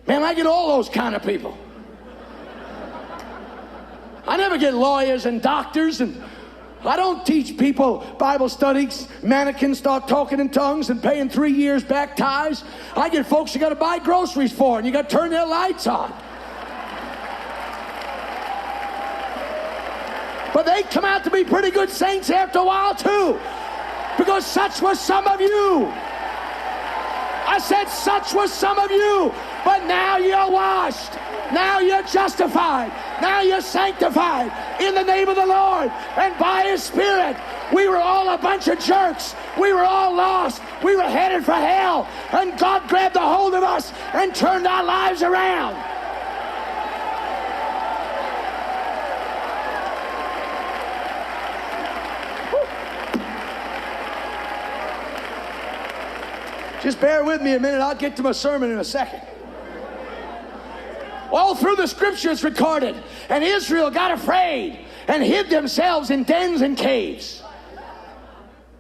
Man, I get all those kind of people. I never get lawyers and doctors, and I don't teach people Bible studies. Mannequins start talking in tongues and paying 3 years back ties. I get folks you got to buy groceries for, and you got to turn their lights on. But they come out to be pretty good saints after a while too, because such was some of you. I said such was some of you, but now you're washed. Now you're justified. Now you're sanctified in the name of the Lord and by His Spirit. We were all a bunch of jerks. We were all lost. We were headed for hell, and God grabbed a hold of us and turned our lives around. Just bear with me a minute. I'll get to my sermon in a second. All through the scripture it's recorded, and Israel got afraid and hid themselves in dens and caves.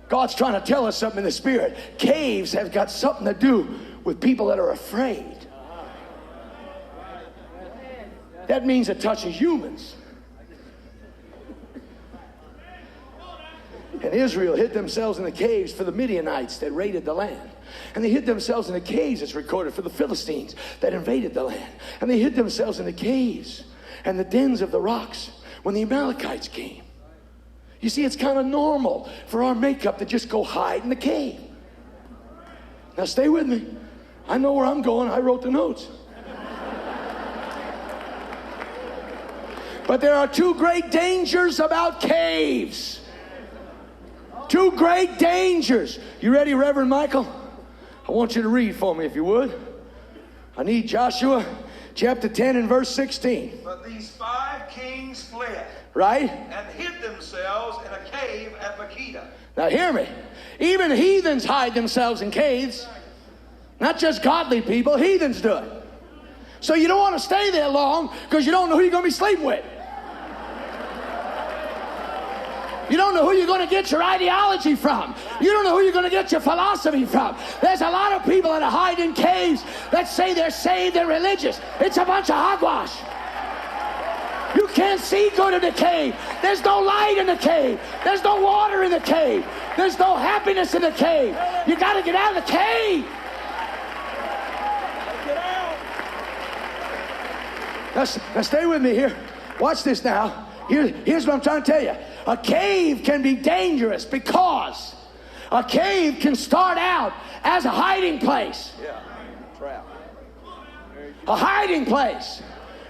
God's trying to tell us something in the Spirit. Caves have got something to do with people that are afraid. That means it touches humans. And Israel hid themselves in the caves for the Midianites that raided the land. And they hid themselves in the caves, it's recorded, for the Philistines that invaded the land. And they hid themselves in the caves and the dens of the rocks when the Amalekites came. You see, it's kind of normal for our makeup to just go hide in the cave. Now stay with me. I know where I'm going. I wrote the notes. But there are two great dangers about caves. Two great dangers. You ready, Reverend Michael? I want you to read for me, if you would. I need Joshua chapter 10 and verse 16. But these 5 kings fled. Right? And hid themselves in a cave at Makkedah. Now hear me. Even heathens hide themselves in caves. Not just godly people, heathens do it. So you don't want to stay there long because you don't know who you're going to be sleeping with. You don't know who you're going to get your ideology from. You don't know who you're going to get your philosophy from. There's a lot of people that hide in caves that say they're saved and religious. It's a bunch of hogwash. You can't see good in the cave. There's no light in the cave. There's no water in the cave. There's no happiness in the cave. You got to get out of the cave. Now stay with me here. Watch this now. Here's what I'm trying to tell you. A cave can be dangerous because a cave can start out as a hiding place. Yeah. Trap. A hiding place.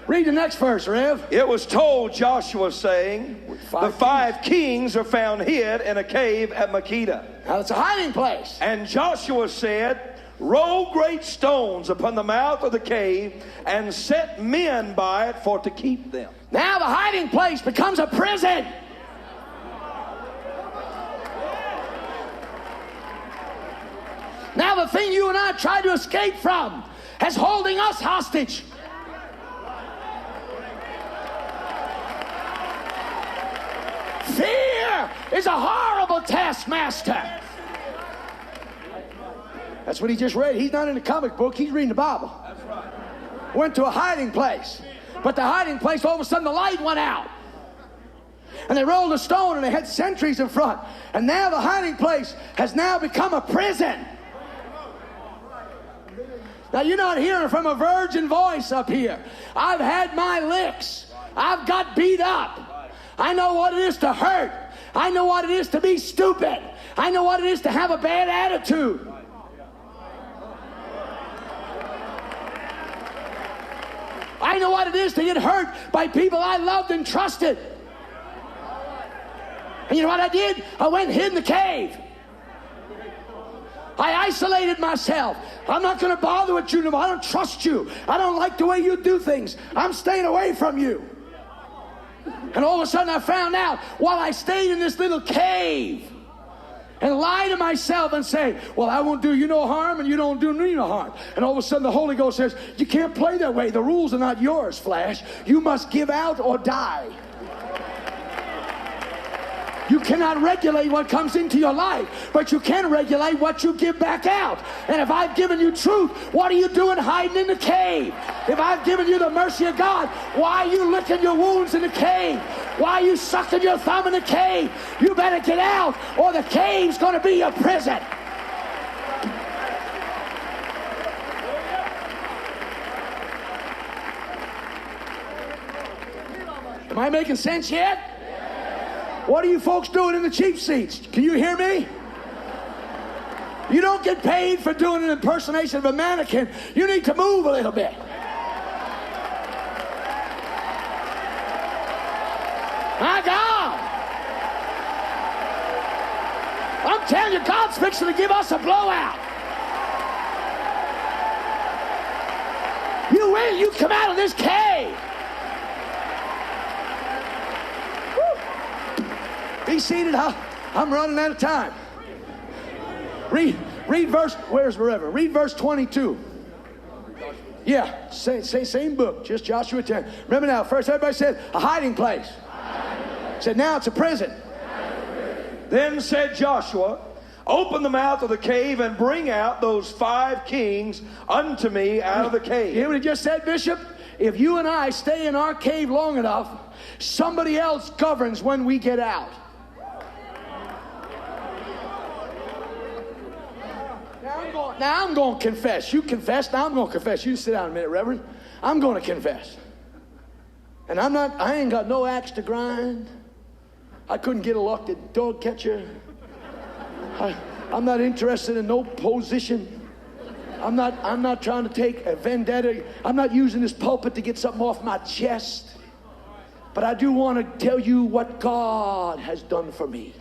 Read the next verse, Rev. It was told Joshua, saying, the 5 kings are found hid in a cave at Makkedah. Now it's a hiding place. And Joshua said, roll great stones upon the mouth of the cave and set men by it for to keep them. Now the hiding place becomes a prison. Now the thing you and I tried to escape from is holding us hostage. Fear is a horrible taskmaster. That's what he just read. He's not in the comic book. He's reading the Bible. That's right. Went to a hiding place. But the hiding place, all of a sudden the light went out. And they rolled a stone and they had sentries in front. And now the hiding place has now become a prison. Now you're not hearing from a virgin voice up here. I've had my licks. I've got beat up. I know what it is to hurt. I know what it is to be stupid. I know what it is to have a bad attitude. I know what it is to get hurt by people I loved and trusted. And you know what I did? I went and hid in the cave. I isolated myself. I'm not going to bother with you no more. I don't trust you. I don't like the way you do things. I'm staying away from you. And all of a sudden I found out while I stayed in this little cave and lie to myself and say, well, I won't do you no harm and you don't do me no harm. And all of a sudden the Holy Ghost says, you can't play that way. The rules are not yours, Flash. You must give out or die. You cannot regulate what comes into your life, but you can regulate what you give back out. And if I've given you truth, what are you doing hiding in the cave? If I've given you the mercy of God, why are you licking your wounds in the cave? Why are you sucking your thumb in the cave? You better get out, or the cave's going to be your prison. Am I making sense yet? What are you folks doing in the cheap seats? Can you hear me? You don't get paid for doing an impersonation of a mannequin. You need to move a little bit. My God. I'm telling you, God's fixing to give us a blowout. You will. You come out of this cave. Be seated. I'm running out of time. Read verse. Where's the Reverend? Read verse 22. Yeah, same book, just Joshua 10. Remember now, first everybody said a hiding place. Said now it's a prison. Then said Joshua, open the mouth of the cave and bring out those 5 kings unto me out of the cave. You hear what he just said, Bishop? If you and I stay in our cave long enough, somebody else governs when we get out. Now I'm going to confess. You confess. Now I'm going to confess. You sit down a minute, Reverend. I'm going to confess. And I ain't got no axe to grind. I couldn't get elected dog catcher. I'm not interested in no position. I'm not trying to take a vendetta. I'm not using this pulpit to get something off my chest. But I do want to tell you what God has done for me.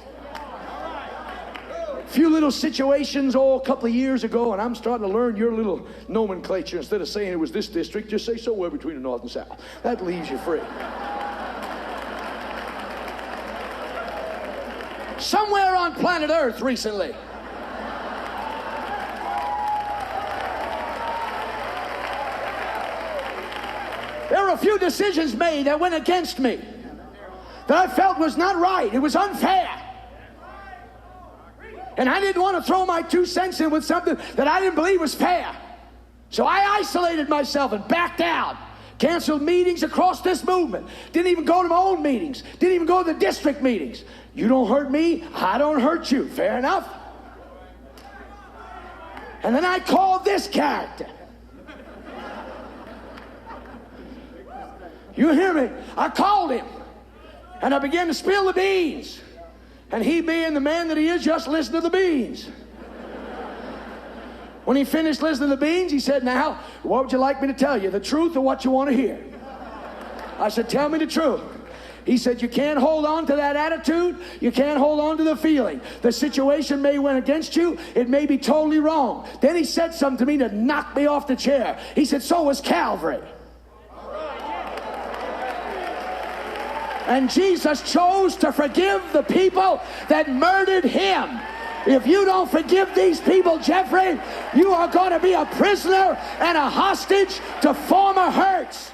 A few little situations, a couple of years ago, and I'm starting to learn your little nomenclature. Instead of saying it was this district, just say somewhere between the north and south. That leaves you free. Somewhere on planet Earth recently. There were a few decisions made that went against me, that I felt was not right. It was unfair. And I didn't want to throw my 2 cents in with something that I didn't believe was fair. So I isolated myself and backed out. Canceled meetings across this movement. Didn't even go to my own meetings. Didn't even go to the district meetings. You don't hurt me, I don't hurt you. Fair enough? And then I called this character. You hear me? I called him. And I began to spill the beans. And he, being the man that he is, just listened to the beans. When he finished listening to the beans, he said, now, what would you like me to tell you? The truth or what you want to hear? I said, tell me the truth. He said, you can't hold on to that attitude. You can't hold on to the feeling. The situation may went against you. It may be totally wrong. Then he said something to me that knocked me off the chair. He said, so was Calvary. And Jesus chose to forgive the people that murdered him. If you don't forgive these people, Jeffrey, you are going to be a prisoner and a hostage to former hurts.